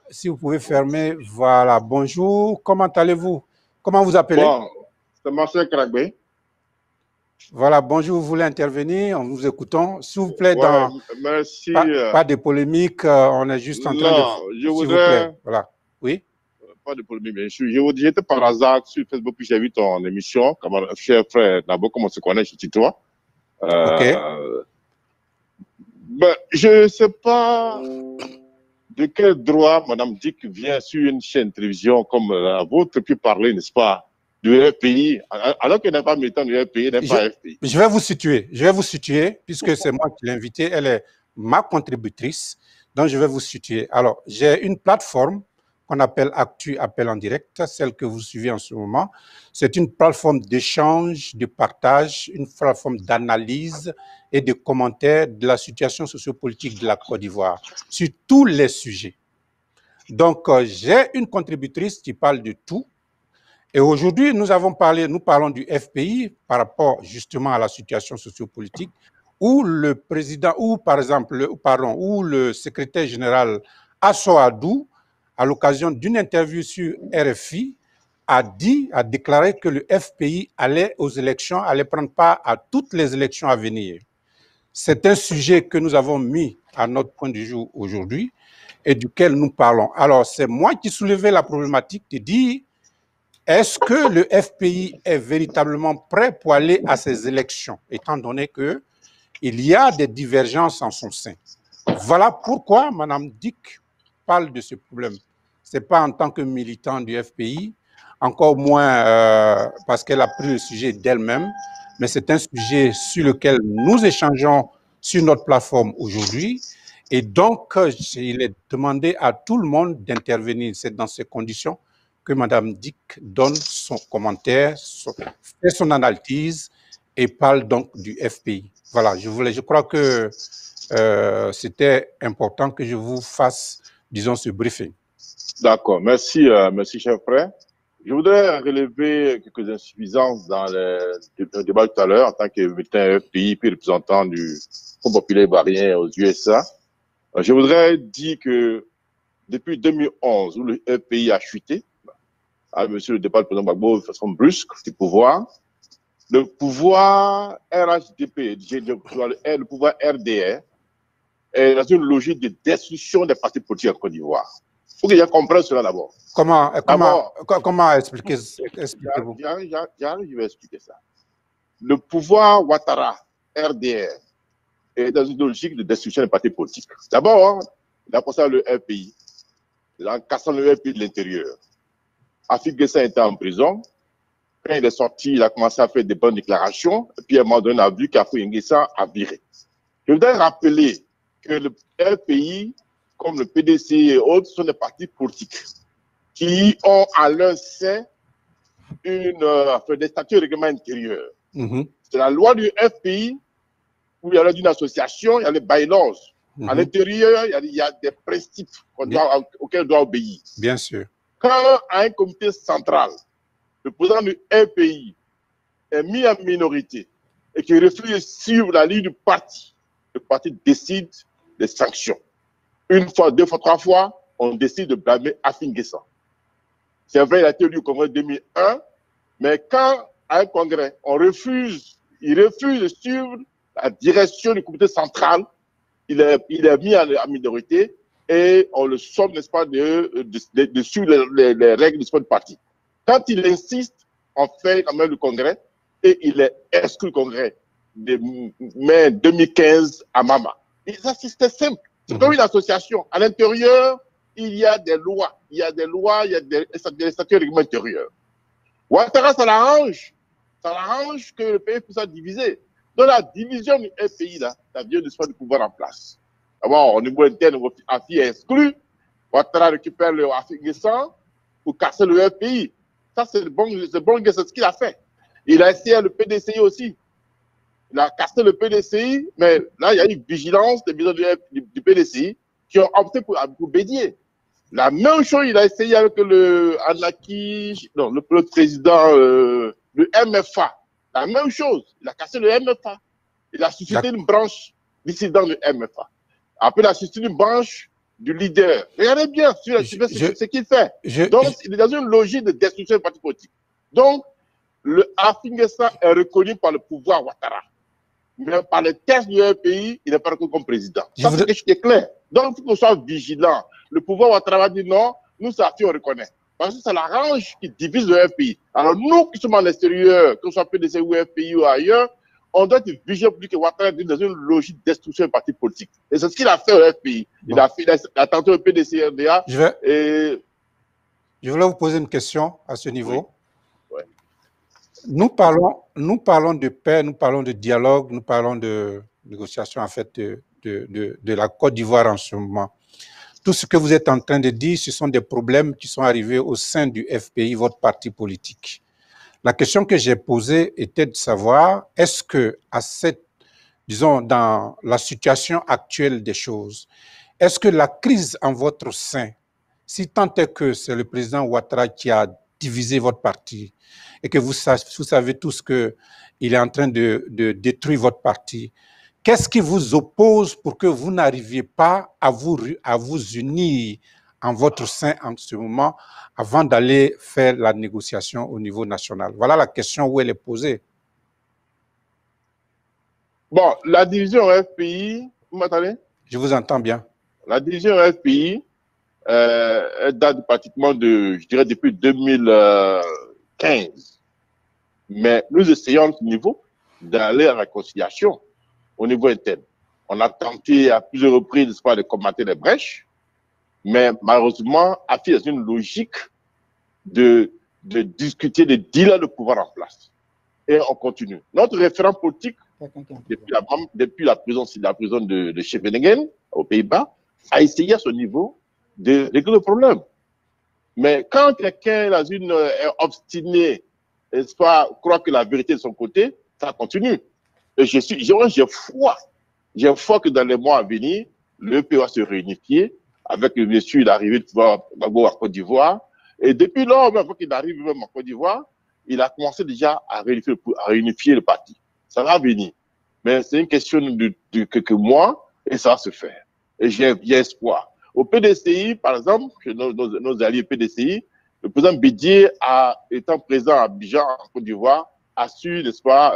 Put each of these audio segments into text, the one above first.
si vous pouvez fermer, voilà. Bonjour, comment allez-vous? Comment vous appelez? Bon, c'est Marcel Kragbe. Voilà, bonjour, vous voulez intervenir? Nous vous écoutons. S'il vous plaît, Ouais, merci. pas de polémique, on est juste en train de... Non, je S'il vous plaît, voudrais, voilà. Oui? pas de polémique, bien sûr. J'étais par hasard sur Facebook, puis j'ai vu ton émission, comme un cher frère, d'abord, comment on se connaît, je tutoie. OK. Je ne sais pas de quel droit Madame Dick vient sur une chaîne de télévision comme la vôtre, puis parler, n'est-ce pas, du FPI, alors qu'elle n'est pas militant du FPI, n'est pas FPI. Je vais vous situer, puisque c'est moi qui l'ai invitée, elle est ma contributrice, donc je vais vous situer. Alors, j'ai une plateforme qu'on appelle Actu Appel en direct, celle que vous suivez en ce moment. C'est une plateforme d'échange, de partage, une plateforme d'analyse et de commentaires de la situation sociopolitique de la Côte d'Ivoire sur tous les sujets. Donc, j'ai une contributrice qui parle de tout. Et aujourd'hui, nous parlons du FPI par rapport justement à la situation sociopolitique où le président, ou par exemple, où le secrétaire général Asso Adou, à l'occasion d'une interview sur RFI, a déclaré que le FPI allait aux élections, allait prendre part à toutes les élections à venir. C'est un sujet que nous avons mis à notre point de jour aujourd'hui et duquel nous parlons. Alors, c'est moi qui soulevais la problématique de dire: est-ce que le FPI est véritablement prêt pour aller à ces élections, étant donné qu'il y a des divergences en son sein? Voilà pourquoi Mme Dick parle de ce problème. Ce n'est pas en tant que militant du FPI, encore moins parce qu'elle a pris le sujet d'elle-même, mais c'est un sujet sur lequel nous échangeons sur notre plateforme aujourd'hui. Et donc, il est demandé à tout le monde d'intervenir. C'est dans ces conditions que Mme Dick donne son commentaire, fait son analyse et parle donc du FPI. Voilà, je crois que c'était important que je vous fasse, disons, ce briefing. D'accord, merci, merci cher frère. Je voudrais relever quelques insuffisances dans le débat tout à l'heure en tant que militant FPI puis représentant du Front populaire ivoirien aux USA. Je voudrais dire que depuis 2011, où le FPI a chuté, à monsieur le départ du président Gbagbo de façon brusque du pouvoir, le pouvoir RHDP, le pouvoir RDR, est dans une logique de destruction des partis politiques en Côte d'Ivoire. Il faut que je comprenne cela d'abord. Comment expliquez-vous? J'arrive, je vais expliquer ça. Le pouvoir Ouattara, RDR, est dans une logique de destruction des partis politiques. D'abord, il a pensé le FPI, en cassant le FPI de l'intérieur. Afik Guessin était en prison. Quand il est sorti, il a commencé à faire des bonnes déclarations. Et puis, à un moment donné, on a vu qu'Afik Guessin a viré. Je voudrais rappeler que le FPI, comme le PDC et autres, sont des partis politiques qui ont à leur sein des statuts de règlement intérieur. C'est la loi du FPI où il y a une association, il y a les bylaws. À l'intérieur, il y a des principes auxquels on doit obéir. Bien sûr. Quand un comité central, le président du FPI, est mis en minorité et qu'il refuse de suivre la ligne du parti, le parti décide des sanctions. Une fois, deux fois, trois fois, on décide de blâmer Afik Guessin. C'est vrai, il a été élu au Congrès 2001, mais quand à un congrès, il refuse de suivre la direction du comité central, il est mis en minorité et on le somme, n'est-ce pas, de suivre les règles du sport du parti. Quand il insiste, on fait quand même le congrès et il est exclu du congrès de mai 2015 à Mama. Et ça, c'était simple. C'est comme une association. À l'intérieur, il y a des lois, il y a des statuts règlements intérieurs. Ouattara, ça l'arrange que le pays puisse diviser. Donc la division du FPI, là, ça vient de soit du pouvoir en place. D'abord, au niveau interne, Afi est exclu. Ouattara récupère le Afik Guessin pour casser le FPI. Ça, c'est ce qu'il a fait. Il a essayé le PDCI aussi. Il a cassé le PDCI, mais là, il y a eu vigilance des bisons du PDCI qui ont opté pour Bédier. La même chose, il a essayé avec le président, le MFA. La même chose, il a cassé le MFA. Il a suscité une branche dissidente du MFA. Après, il a suscité une branche du leader. Regardez bien ce qu'il fait. Donc, il est dans une logique de destruction du parti politique. Donc, le Afingessa est reconnu par le pouvoir Ouattara. Mais par les textes du pays, il n'est pas reconnu comme président. Ça, c'est quelque chose qui est clair. Donc, il faut qu'on soit vigilant. Le pouvoir Ouattara dit non, nous, ça, on reconnaît. Parce que ça l'arrange qui divise le FPI. Alors, nous qui sommes à l'extérieur, que ce soit PDC ou FPI ou ailleurs, on doit être vigilant pour que Ouattara est dans une logique de destruction du parti politique. Et c'est ce qu'il a fait au FPI. Bon. Il a tenté au PDC RDA. Je voulais vous poser une question à ce niveau. Oui. Ouais. Nous parlons de paix, nous parlons de dialogue, nous parlons de négociation en fait de la Côte d'Ivoire en ce moment. Tout ce que vous êtes en train de dire, ce sont des problèmes qui sont arrivés au sein du FPI, votre parti politique. La question que j'ai posée était de savoir, est-ce que disons, dans la situation actuelle des choses, est-ce que la crise en votre sein, si tant est que c'est le président Ouattara qui a divisé votre parti et que vous savez tous qu'il est en train de détruire votre parti, qu'est-ce qui vous oppose pour que vous n'arriviez pas à vous unir en votre sein en ce moment avant d'aller faire la négociation au niveau national? Voilà la question où elle est posée. Bon, la division FPI, vous m'entendez? Je vous entends bien. La division FPI, elle date pratiquement je dirais depuis 2015. Mais nous essayons à ce niveau d'aller à la réconciliation au niveau interne. On a tenté à plusieurs reprises de commenter les brèches, mais malheureusement, AFI est dans une logique de discuter, de dealer le pouvoir en place. Et on continue. Notre référent politique, depuis la prison de Scheveningen, aux Pays-Bas, a essayé à ce niveau de régler le problème. Mais quand quelqu'un est obstiné, croit que la vérité est de son côté, ça continue. Et j'ai foi que dans les mois à venir, le pays va se réunifier avec le monsieur, il est arrivé de pouvoir en Côte d'Ivoire. Et depuis lors, même avant qu'il arrive même en Côte d'Ivoire, il a commencé déjà à réunifier le parti. Ça va venir. Mais c'est une question de quelques mois et ça va se faire. Et j'ai espoir. Au PDCI, par exemple, nos alliés PDCI, le président Bédier, étant présent à Abidjan, en Côte d'Ivoire, a su, n'est-ce pas,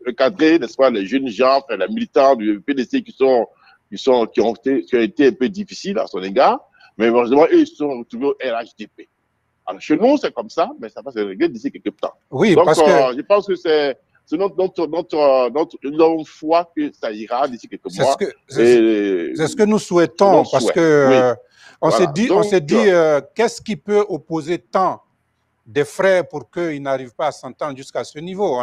recadrer, n'est-ce pas, les jeunes gens, les militants du PDCI qui ont été un peu difficiles à son égard, mais heureusement, eux, ils se sont retrouvés au RHDP. Alors, chez nous, c'est comme ça, mais ça va se régler d'ici quelques temps. Oui, donc, parce que... je pense que c'est notre foi que ça ira d'ici quelques mois. C'est ce que nous souhaitons, parce que oui. on s'est dit, qu'est-ce qui peut opposer tant des frères pour qu'ils n'arrivent pas à s'entendre jusqu'à ce niveau?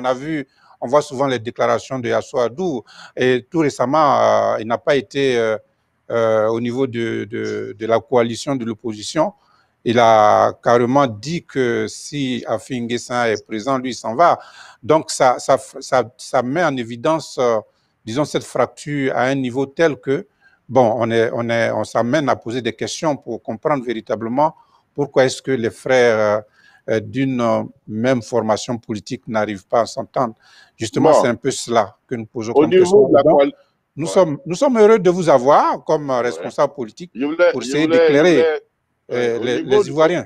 On voit souvent les déclarations de Yassou Adou, et tout récemment, il n'a pas été au niveau de la coalition de l'opposition. Il a carrément dit que si Affi N'Guessan est présent, lui, il s'en va. Donc, ça met en évidence, disons, cette fracture à un niveau tel que, bon, on s'amène à poser des questions pour comprendre véritablement pourquoi est-ce que les frères d'une même formation politique n'arrivent pas à s'entendre. Justement, c'est un peu cela que nous posons comme question. Nous sommes heureux de vous avoir comme responsable politique pour essayer d'éclairer les Ivoiriens.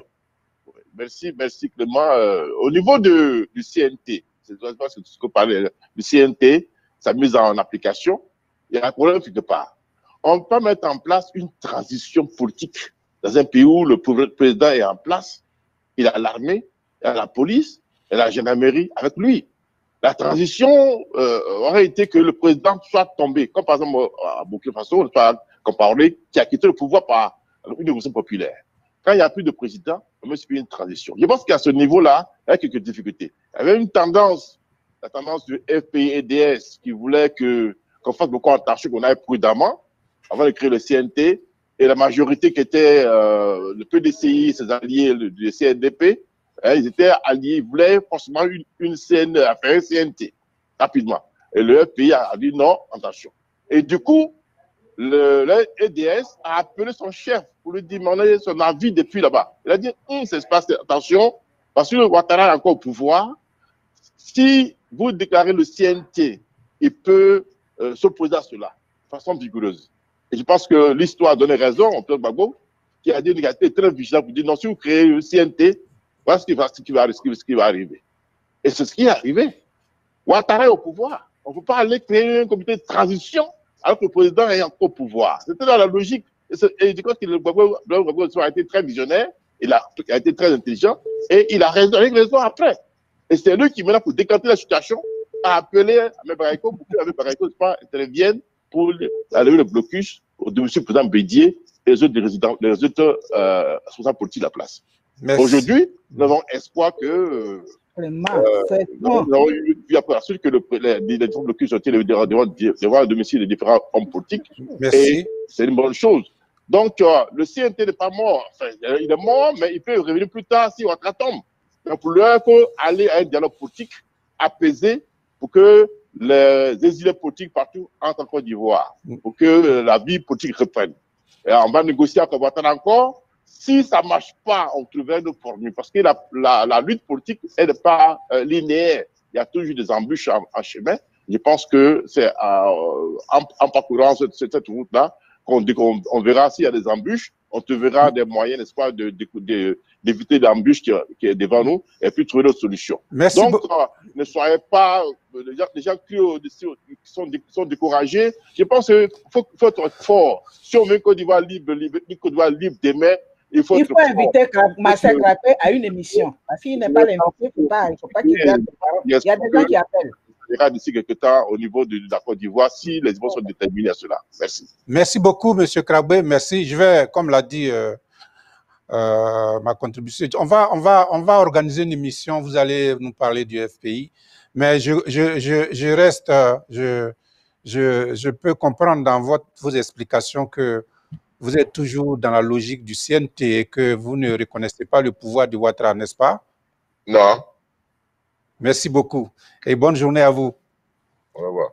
Merci Clément. Au niveau du CNT, c'est ce que parlait du CNT, sa mise en application, il y a un problème quelque part. On peut mettre en place une transition politique dans un pays où le président est en place, il a l'armée, il a la police, il a la gendarmerie avec lui. La transition aurait été que le président soit tombé, comme par exemple à Burkina Faso, Compaoré, qui a quitté le pouvoir par une révolution populaire. Quand il n'y a plus de président, on met une transition. Je pense qu'à ce niveau-là, il y a quelques difficultés. Il y avait une tendance, la tendance du FPI et DS, qui voulait qu'on fasse beaucoup attention, qu'on aille prudemment avant de créer le CNT, et la majorité qui était le PDCI, ses alliés, le CNDP, ils étaient alliés, ils voulaient forcément une CNT, rapidement. Et le FPI a dit non, attention. Et du coup, le EDS a appelé son chef pour lui demander son avis depuis là-bas. Il a dit, ça se passe, attention, parce que le Ouattara est encore au pouvoir. Si vous déclarez le CNT, il peut s'opposer à cela de façon vigoureuse. Et je pense que l'histoire a donné raison au président Gbagbo, qui a dit qu'il a été très vigilant pour dire non, si vous créez une CNT, voilà ce qui va arriver. Et c'est ce qui est arrivé. Ouattara est au pouvoir. On ne peut pas aller créer un comité de transition alors que le président est encore au pouvoir. C'était dans la logique. Et je crois que le Gbagbo a été très visionnaire, il a été très intelligent, et il a raison après. Et c'est lui qui, maintenant, pour décanter la situation, a appelé Ahmed Baraïko pour que Ahmed Baraïko intervienne pour lever le blocus au domicile du président Bédié et les autres responsables politiques de la place. Aujourd'hui, nous avons espoir que nous avons vu après la suite que les blocus ont été devant le domicile des différents hommes politiques. Merci. Et c'est une bonne chose. Donc, le CNT n'est pas mort. Enfin, il est mort, mais il peut revenir plus tard si Ouattara tombe. Donc, pour l'heure, il faut aller à un dialogue politique apaisé pour que les exilés politiques partout entrent en Côte d'Ivoire, pour que la vie politique reprenne. Et on va négocier avec Ouattara encore. Si ça ne marche pas, on trouvera une formule. Parce que la lutte politique, elle n'est pas linéaire. Il y a toujours des embûches en chemin. Je pense que c'est en parcourant cette route-là qu'on verra s'il y a des embûches. On te verra des moyens, n'est-ce pas, d'éviter l'embûche qui est devant nous et puis trouver d'autres solutions. Merci. Donc, ne soyez pas les gens qui sont découragés. Je pense qu'il faut être fort. Si on veut une Côte d'Ivoire libre demain, il faut inviter Marcel Crapé à une émission. Parce qu'il n'est pas l'invité, il ne faut pas qu'il garde les paroles. Il y a des gens qui appellent. Il y aura d'ici quelques temps au niveau de la Côte d'Ivoire si les Ivoiriens sont déterminés à cela. Merci. Merci beaucoup, M. Crabé. Merci. Je vais, comme l'a dit ma contribution, on va organiser une émission. Vous allez nous parler du FPI. Mais je reste, je peux comprendre dans vos explications que vous êtes toujours dans la logique du CNT et que vous ne reconnaissez pas le pouvoir de Ouattara, n'est-ce pas? Non. Merci beaucoup et bonne journée à vous. Au revoir.